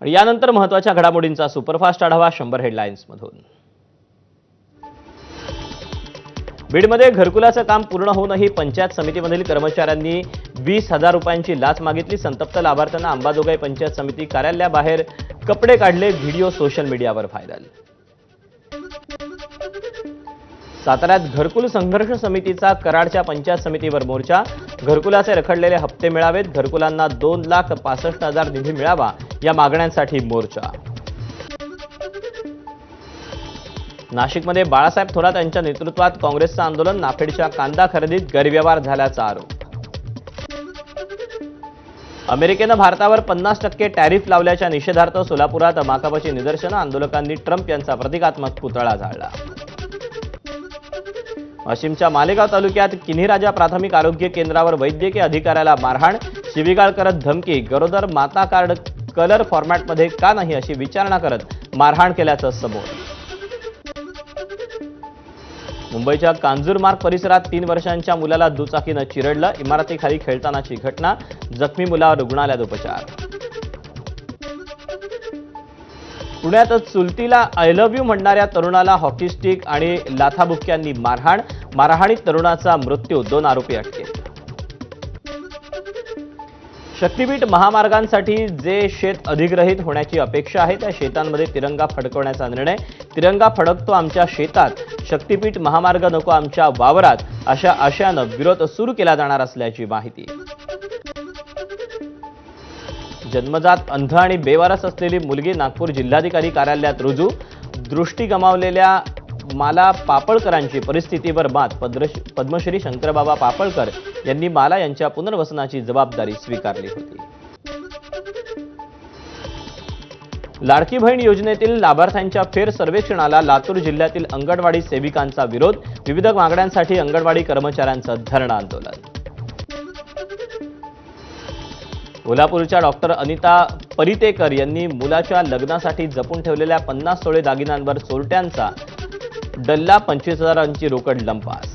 आणि यानंतर महत्त्वाच्या घडामोडींचा सुपरफास्ट आढावा 100 हेडलाईन्स मधून। बीडमध्ये घरकुलाचं काम पूर्ण होऊनही पंचायत समितीमधील कर्मचाऱ्यांनी 20,000 रुपयांची लाच मागितली। संतप्त लाभार्थ्यांना अंबाजोगाई पंचायत समिती कार्यालयाबाहेर कपडे काढले, व्हिडिओ सोशल मीडियावर व्हायरल। साताऱ्यात घरकुल संघर्ष समितीचा कराडच्या पंचायत समितीवर मोर्चा। घरकुलाचे रखडलेले हप्ते मिळावेत, घरकुलांना 2,65,000 निधी मिळावा या मागण्यांसाठी मोर्चा। नाशिकमध्ये बाळासाहेब थोरात यांच्या नेतृत्वात काँग्रेसचं आंदोलन, नाफेडच्या कांदा खरेदीत गैरव्यवहार झाल्याचा आरोप। अमेरिकेनं भारतावर 50% टॅरिफ लावल्याच्या निषेधार्थ सोलापुरात माकपची निदर्शनं, आंदोलकांनी ट्रम्प यांचा प्रतिकात्मक पुतळा जाळला। वाशिमच्या मालेगाव तालुक्यात किन्हीराजा प्राथमिक आरोग्य केंद्रावर वैद्यकीय अधिकाऱ्याला मारहाण, शिवीगाळ करत धमकी, गरोदर माता कार्ड कलर फॉर्मॅटमध्ये का नाही अशी विचारणा करत मारहाण केल्याचं समोर। मुंबईच्या कांजूरमार्ग परिसरात 3 वर्षांच्या मुलाला दुचाकीनं चिरडलं, इमारतीखाली खेळतानाची घटना, जखमी मुलावर रुग्णालयात उपचार। पुण्यात चुलतीला आय लव्ह यू म्हणणाऱ्या तरुणाला हॉकी स्टिक आणि लाथाबुक्क्यांनी मारहाण, मारहाणीत तरुणाचा मृत्यू, 2 आरोपी अटकेत। शक्तीपीठ महामार्गांसाठी जे शेत अधिग्रहित होण्याची अपेक्षा आहे त्या शेतांमध्ये तिरंगा फडकवण्याचा निर्णय, तिरंगा फडकतो आमच्या शेतात, शक्तीपीठ महामार्ग नको आमच्या वावरात अशा आशयानं विरोध सुरू केला जाणार असल्याची माहिती। जन्मजात अंध आणि बेवारस असलेली मुलगी नागपूर जिल्हाधिकारी कार्यालयात रुजू, दृष्टी गमावलेल्या माला पापळकरांची परिस्थितीवर मात, पद्मश्री शंकरबाबा पापळकर यांनी माला यांच्या पुनर्वसनाची जबाबदारी स्वीकारली होती। लाडकी बहीण योजनेतील लाभार्थ्यांच्या फेर सर्वेक्षणाला लातूर जिल्ह्यातील अंगणवाडी सेविकांचा विरोध, विविध मागण्यांसाठी अंगणवाडी कर्मचाऱ्यांचं धरणं आंदोलन। कोल्हापूरच्या डॉक्टर अनिता परितेकर यांनी मुलाच्या लग्नासाठी जपून ठेवलेल्या 50 तोळे दागिन्यांवर चोरट्यांचा डल्ला, 25,000ची रोकड लंपास।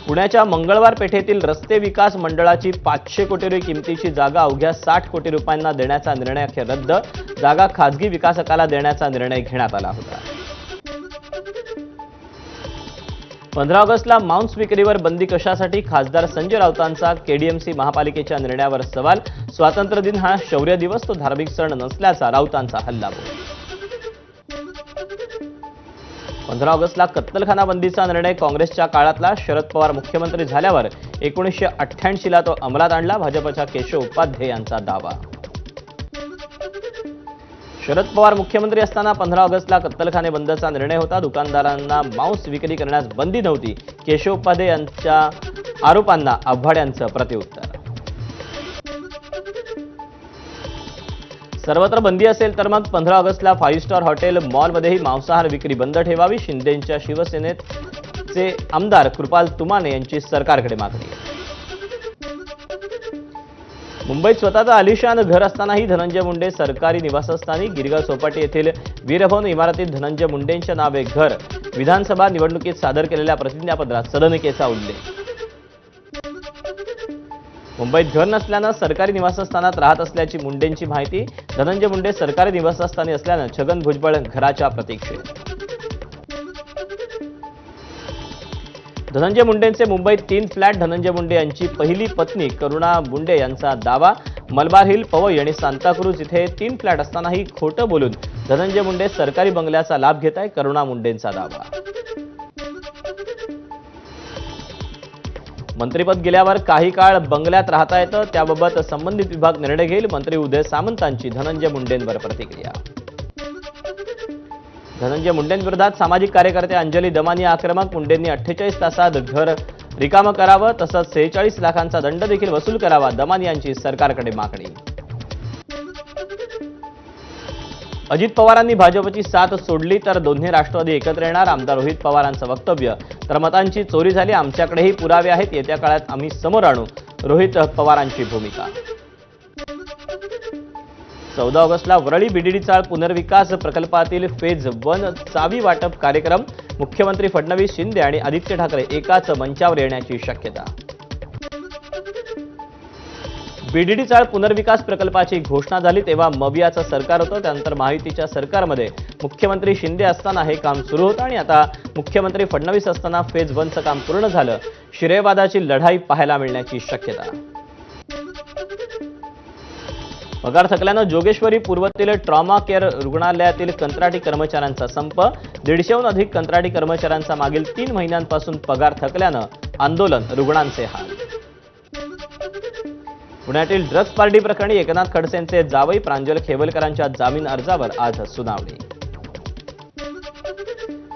पुण्याच्या मंगळवार पेठेतील रस्ते विकास मंडळाची 500 कोटी रुपये किमतीची जागा अवघ्या 60 कोटी रुपयांना देण्याचा निर्णय अखेर रद्द, जागा खासगी विकासकाला देण्याचा निर्णय घेण्यात आला होता। 15 ऑगस्टला मांस विक्रीवर बंदी कशासाठी, खासदार संजय राऊतांचा केडीएमसी महापालिकेच्या निर्णयावर सवाल, स्वातंत्र्य दिन हा शौर्य दिवस, तो धार्मिक सण नसल्याचा राऊतांचा हल्लाबोल। 15 ऑगस्टला कत्तलखाना बंदीचा निर्णय काँग्रेसच्या काळातला, शरद पवार मुख्यमंत्री झाल्यावर 1988ला तो अंमलात आणला, भाजपच्या केशव उपाध्ये यांचा दावा। शरद पवार मुख्यमंत्री असताना 15 ऑगस्टला कत्तलखाने बंदचा निर्णय होता, दुकानदारांना मांस विक्री करण्यास बंदी नव्हती, केशव उपाध्ये यांच्या आरोपांना आव्हाड यांचं प्रत्युत्तर। सर्वत्र बंदी असेल तर मग 15 ऑगस्टला 5 स्टार हॉटेल मॉलमध्येही मांसाहार विक्री बंद ठेवावी, शिंदेंच्या शिवसेनेचे आमदार कृपाल तुमाने यांची सरकारकडे मागणी। मुंबईत स्वतःचं आलिशान घर असतानाही धनंजय मुंडे सरकारी निवासस्थानी, गिरगाव चौपाटी येथील वीरभवन इमारतीत धनंजय मुंडेंच्या नावे घर, विधानसभा निवडणुकीत सादर केलेल्या प्रतिज्ञापत्रात सदनिकेचा उल्लेख। मुंबईत घर नसल्यानं सरकारी निवासस्थानात राहत असल्याची मुंडेंची माहिती, धनंजय मुंडे सरकारी निवासस्थानी असल्यानं छगन भुजबळ घराच्या प्रतीक्षेत। धनंजय मुंडेंचे मुंबईत 3 फ्लॅट, धनंजय मुंडे यांची पहिली पत्नी करुणा मुंडे यांचा दावा, मलबार हिल, पवई आणि सांताक्रूज इथे 3 फ्लॅट असतानाही खोटं बोलून धनंजय मुंडे सरकारी बंगल्याचा लाभ घेत आहे, करुणा मुंडेंचा दावा। मंत्रिपद गेल्यावर काही काळ बंगल्यात राहता येतं, त्याबाबत संबंधित विभाग निर्णय घेईल, मंत्री उदय सामंतांची धनंजय मुंडेंवर प्रतिक्रिया। धनंजय मुंडेंविरोधात सामाजिक कार्यकर्ते अंजली दमानी आक्रमक, मुंडेंनी 48 तासात घर रिकामं करावं, तसंच 46 लाखांचा दंड देखील वसूल करावा, दमानी यांची सरकारकडे मागणी। अजित पवारांनी भाजपची साथ सोडली तर दोन्ही राष्ट्रवादी एकत्र येणार, आमदार रोहित पवारांचं वक्तव्य, तर मतांची चोरी झाली, आमच्याकडेही पुरावे आहेत, येत्या काळात आम्ही समोर आणू, रोहित पवारांची भूमिका। 14 ऑगस्टला वरळी बीडीडी चाळ पुनर्विकास प्रकल्पातील फेज 1 चावी वाटप कार्यक्रम, मुख्यमंत्री फडणवीस, शिंदे आणि आदित्य ठाकरे एकाच मंचावर येण्याची शक्यता। बीडीडी चाळ पुनर्विकास प्रकल्पाची घोषणा झाली तेव्हा मवियाचं सरकार होतं, त्यानंतर महायुतीच्या सरकारमध्ये मुख्यमंत्री शिंदे असताना हे काम सुरू होतं आणि आता मुख्यमंत्री फडणवीस असताना फेज 1चं काम पूर्ण झालं. श्रेयवादाची लढाई पाहायला मिळण्याची शक्यता. पगार थकल्यानं जोगेश्वरी पूर्वतील ट्रॉमा केअर रुग्णालयातील कंत्राटी कर्मचाऱ्यांचा संप. 150हून अधिक कंत्राटी कर्मचाऱ्यांचा मागील 3 महिन्यांपासून पगार थकल्यानं आंदोलन, रुग्णांचे हाल. पुण्यातील ड्रग्ज पार्टी प्रकरणी एकनाथ खडसेंचे जावई प्रांजल खेवलकरांच्या जामीन अर्जावर आज सुनावणी.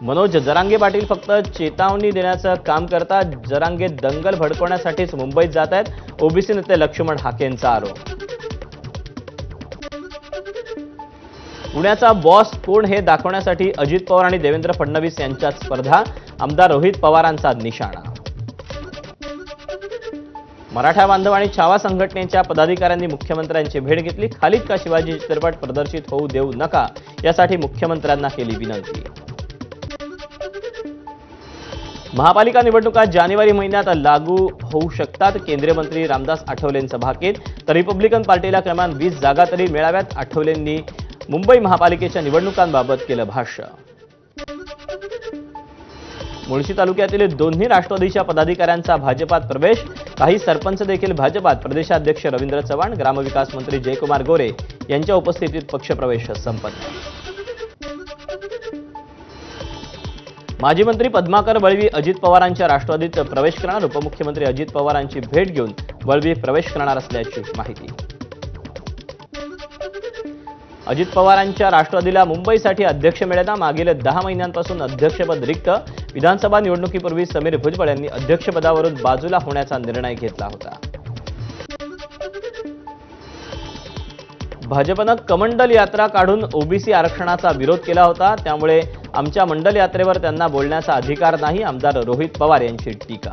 मनोज जरांगे पाटील फक्त चेतावणी देण्याचं काम करतात. जरांगे दंगल भडकवण्यासाठीच मुंबईत जात आहेत. ओबीसी नेते लक्ष्मण हाकेंचा आरोप. पुण्याचा बॉस कोण हे दाखवण्यासाठी अजित पवार आणि देवेंद्र फडणवीस यांच्यात स्पर्धा. आमदार रोहित पवारांचा निशाणा. मराठा बांधव आणि छावा संघटनेच्या पदाधिकाऱ्यांनी मुख्यमंत्र्यांची भेट घेतली. खालिद का शिवाजी चित्रपट प्रदर्शित होऊ देऊ नका यासाठी मुख्यमंत्र्यांना केली विनंती. महापालिका निवडणुका जानेवारी महिन्यात लागू होऊ शकतात. केंद्रीय मंत्री रामदास आठवलेंचं भाकीत. तर रिपब्लिकन पार्टीला किमान 20 जागा तरी मिळाव्यात. आठवलेंनी मुंबई महापालिकेच्या निवडणुकांबाबत केलं भाष्य. मुळशी तालुक्यातील दोन्ही राष्ट्रवादीच्या पदाधिकाऱ्यांचा भाजपात प्रवेश. काही सरपंच देखील भाजपात. प्रदेशाध्यक्ष रवींद्र चव्हाण, ग्रामविकास मंत्री जयकुमार गोरे यांच्या उपस्थितीत पक्षप्रवेश संपन्न. माजी मंत्री पद्माकर वळवी अजित पवारांच्या राष्ट्रवादीत प्रवेश करणार. उपमुख्यमंत्री अजित पवारांची भेट घेऊन वळवी प्रवेश करणार असल्याची माहिती. अजित पवारांच्या राष्ट्रवादीला मुंबईसाठी अध्यक्ष मिळेना. मागील 10 महिन्यांपासून अध्यक्षपद रिक्त. विधानसभा निवडणुकीपूर्वी समीर भुजबळ यांनी अध्यक्षपदावरून बाजूला होण्याचा निर्णय घेतला होता. भाजपनं कमंडल यात्रा काढून ओबीसी आरक्षणाचा विरोध केला होता. त्यामुळे आमच्या मंडल यात्रेवर त्यांना बोलण्याचा अधिकार नाही. आमदार रोहित पवार यांची टीका.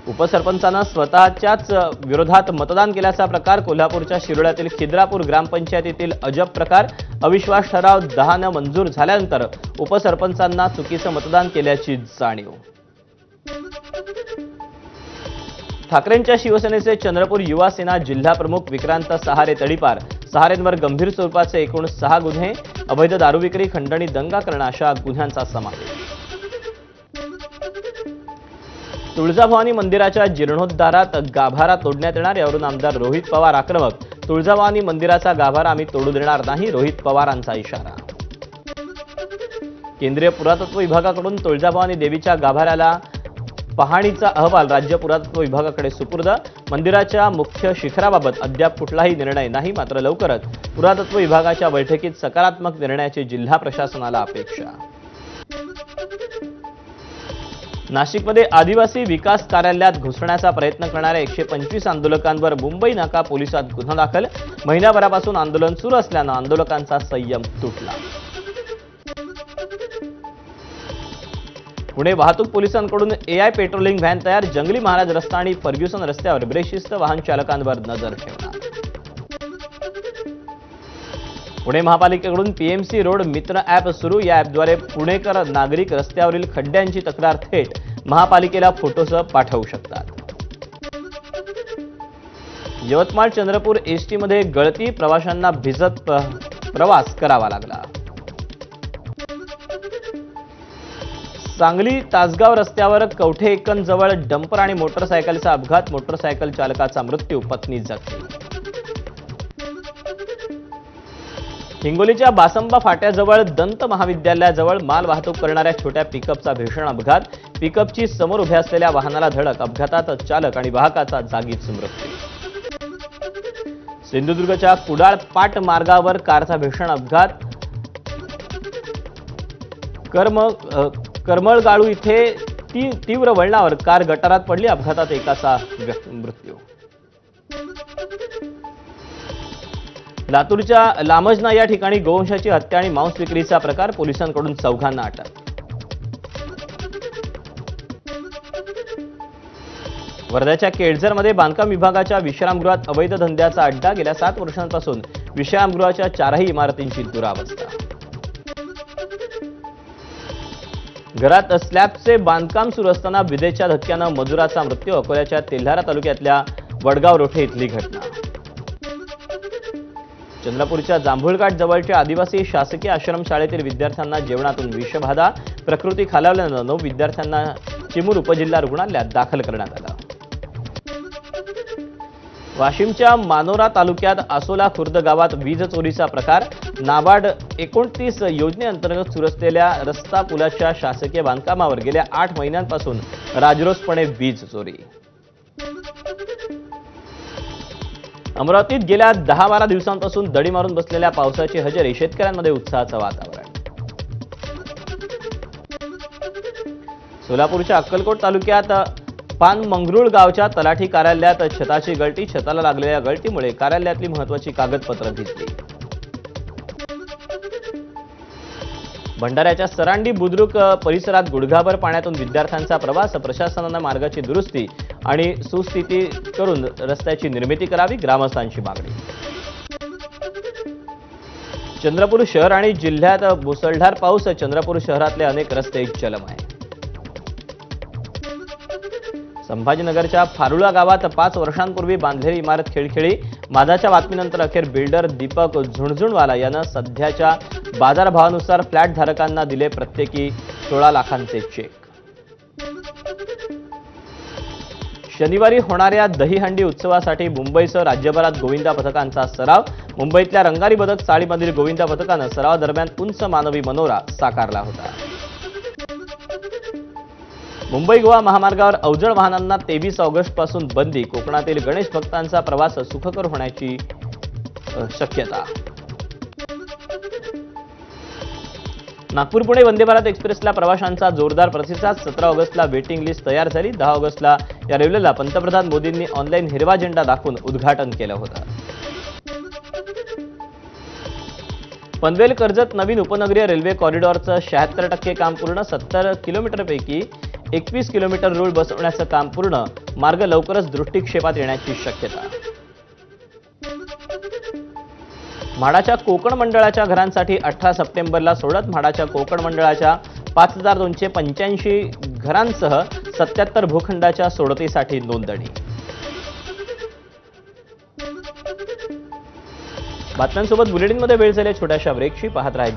उपसरपंचानं स्वतःच्याच विरोधात मतदान केल्याचा प्रकार. कोल्हापूरच्या शिरोळ्यातील खिद्रापूर ग्रामपंचायतीतील अजब प्रकार. अविश्वास ठराव 10 मंजूर झाल्यानंतर उपसरपंचांना चुकीचं मतदान केल्याची जाणीव. ठाकरेंच्या शिवसेनेचे चंद्रपूर युवा सेना जिल्हा प्रमुख विक्रांत सहारे तडीपार. सहारेंवर गंभीर स्वरूपाचे एकूण 6 गुन्हे. अवैध दारू विक्री, खंडणी, दंगा करणं अशा गुन्ह्यांचा समावेश. तुळजाभवानी मंदिराच्या जीर्णोद्धारात गाभारा तोडण्यात येणार. यावरून आमदार रोहित पवार आक्रमक. तुळजाभवानी मंदिराचा गाभारा आम्ही तोडू देणार नाही, रोहित पवारांचा इशारा. केंद्रीय पुरातत्व विभागाकडून तुळजाभवानी देवीच्या गाभाऱ्याला पाहणीचा अहवाल राज्य पुरातत्व विभागाकडे सुपूर्द. मंदिराच्या मुख्य शिखराबाबत अद्याप कुठलाही निर्णय नाही. मात्र लवकरच पुरातत्व विभागाच्या बैठकीत सकारात्मक निर्णयाची जिल्हा प्रशासनाला अपेक्षा. नाशिकमध्ये आदिवासी विकास कार्यालयात घुसण्याचा प्रयत्न करणाऱ्या 125 आंदोलकांवर मुंबई नाका पोलिसात गुन्हा दाखल. महिन्याभरापासून आंदोलन सुरू असल्यानं आंदोलकांचा संयम तुटला. पुणे वाहतूक पोलिसांकडून एआय पेट्रोलिंग व्हॅन तयार. जंगली महाराज रस्ता आणि फर्ग्युसन रस्त्यावर बेशिस्त वाहन चालकांवर नजर ठेवणार. पुणे महापालिकेकडून पीएमसी रोड मित्र ॲप सुरू. या ॲपद्वारे पुणेकर नागरिक रस्त्यावरील खड्ड्यांची तक्रार थेट महापालिकेला फोटोसह पाठवू शकतात. यवतमाळ चंद्रपूर एसटीमध्ये गळती. प्रवाशांना भिजत प्रवास करावा लागला. सांगली तासगाव रस्त्यावर कवठे एकन जवळ डंपर आणि मोटरसायकलचा अपघात. मोटरसायकल चालकाचा मृत्यू, पत्नी जखमी. हिंगोलीच्या बासंबा फाट्याजवळ दंत महाविद्यालयाजवळ माल वाहतूक करणाऱ्या छोट्या पिकअपचा भीषण अपघात. पिकअपची समोर उभ्या असलेल्या वाहनाला धडक. अपघातात चालक आणि वाहकाचा जागीच मृत्यू. सिंधुदुर्गच्या कुडाळ पाट मार्गावर कारचा भीषण अपघात. करमळगाळू इथे तीव्र वळणावर कार गटारात पडली. अपघातात एकाचा मृत्यू. लातूरच्या लामजना या ठिकाणी गोवंशाची हत्या आणि मांस विक्रीचा प्रकार. पोलिसांकडून 4घांना अटक. वर्ध्याच्या केळझरमध्ये बांधकाम विभागाच्या विश्रामगृहात अवैध धंद्याचा अड्डा. गेल्या 7 वर्षांपासून विश्रामगृहाच्या 4ही इमारतींची दुरावस्था. घरात स्लॅबचे बांधकाम सुरू असताना विजेच्या धक्क्यानं मजुराचा मृत्यू. अकोल्याच्या तेल्हारा तालुक्यातल्या वडगाव रोठे इथली घटना. चंद्रपूरच्या जांभूळघाट जवळच्या आदिवासी शासकीय आश्रमशाळेतील विद्यार्थ्यांना जेवणातून विषबाधा, प्रकृती खालावल्यानं 9 विद्यार्थ्यांना चिमूर उपजिल्हा रुग्णालयात दाखल करण्यात आलं. वाशिमच्या मानोरा तालुक्यात आसोला खुर्द गावात वीज चोरीचा प्रकार. नाबार्ड 29 योजनेअंतर्गत सुरू असलेल्या रस्ता पुलाच्या शासकीय बांधकामावर गेल्या 8 महिन्यांपासून राजरोसपणे वीज चोरी. अमरावतीत गेल्या 10-12 दिवसांपासून दडी मारून बसलेल्या पावसाची हजेरी, शेतकऱ्यांमध्ये उत्साहाचं वातावरण. सोलापूरच्या अक्कलकोट तालुक्यात पानमंगरुळ गावच्या तलाठी कार्यालयात छताची गळती. छताला लागलेल्या गळतीमुळे कार्यालयातली महत्त्वाची कागदपत्र भिजली. भंडाऱ्याच्या सरांडी बुद्रुक परिसरात गुडघाभर पाण्यातून विद्यार्थ्यांचा प्रवास. प्रशासनानं मार्गाची दुरुस्ती आणि सुस्थिती करून रस्त्याची निर्मिती करावी, ग्रामस्थांची मागणी. चंद्रपूर शहर आणि जिल्ह्यात मुसळधार पाऊस. चंद्रपूर शहरातले अनेक रस्ते जलमय. संभाजीनगरच्या फारुळा गावात 5 वर्षांपूर्वी बांधलेली इमारत खिळखिळी. वादाच्या बातमीनंतर अखेर बिल्डर दीपक झुणझुणवाला यानं सध्याच्या बाजारभावानुसार फ्लॅट धारकांना दिले प्रत्येकी 16 लाखांचे चेक. शनिवारी होणाऱ्या दहीहंडी उत्सवासाठी मुंबईसह राज्यभरात गोविंदा पथकांचा सराव. मुंबईतल्या रंगारी बदक चाळीमधील गोविंदा पथकानं सरावादरम्यान उंच मानवी मनोरा साकारला होता. मुंबई गोवा महामार्गावर अवजड वाहनांना 23 ऑगस्टपासून बंदी. कोकणातील गणेश भक्तांचा प्रवास सुखकर होण्याची शक्यता. नागपूर पुणे वंदे भारत एक्सप्रेसला प्रवाशांचा जोरदार प्रतिसाद. 17 ऑगस्टला वेटिंग लिस्ट तयार झाली. 10 ऑगस्टला या रेल्वेला पंतप्रधान मोदींनी ऑनलाईन हिरवा झेंडा दाखवून उद्घाटन केलं होतं. पनवेल कर्जत नवीन उपनगरीय रेल्वे कॉरिडॉरचं 76% काम पूर्ण. 70 किलोमीटरपैकी 21 किलोमीटर रूळ बसवण्याचं काम पूर्ण. मार्ग लवकरच दृष्टिक्षेपात येण्याची शक्यता. म्हाडाच्या कोकण मंडळाच्या घरांसाठी 18 सप्टेंबरला सोडत. म्हाडाच्या कोकण मंडळाच्या 5285 घरांसह 77 भूखंडाच्या सोडतीसाठी नोंदणी. बातम्यांसोबत बुलेटिनमध्ये वेळ झाली छोट्याशा ब्रेकची. पाहत राहा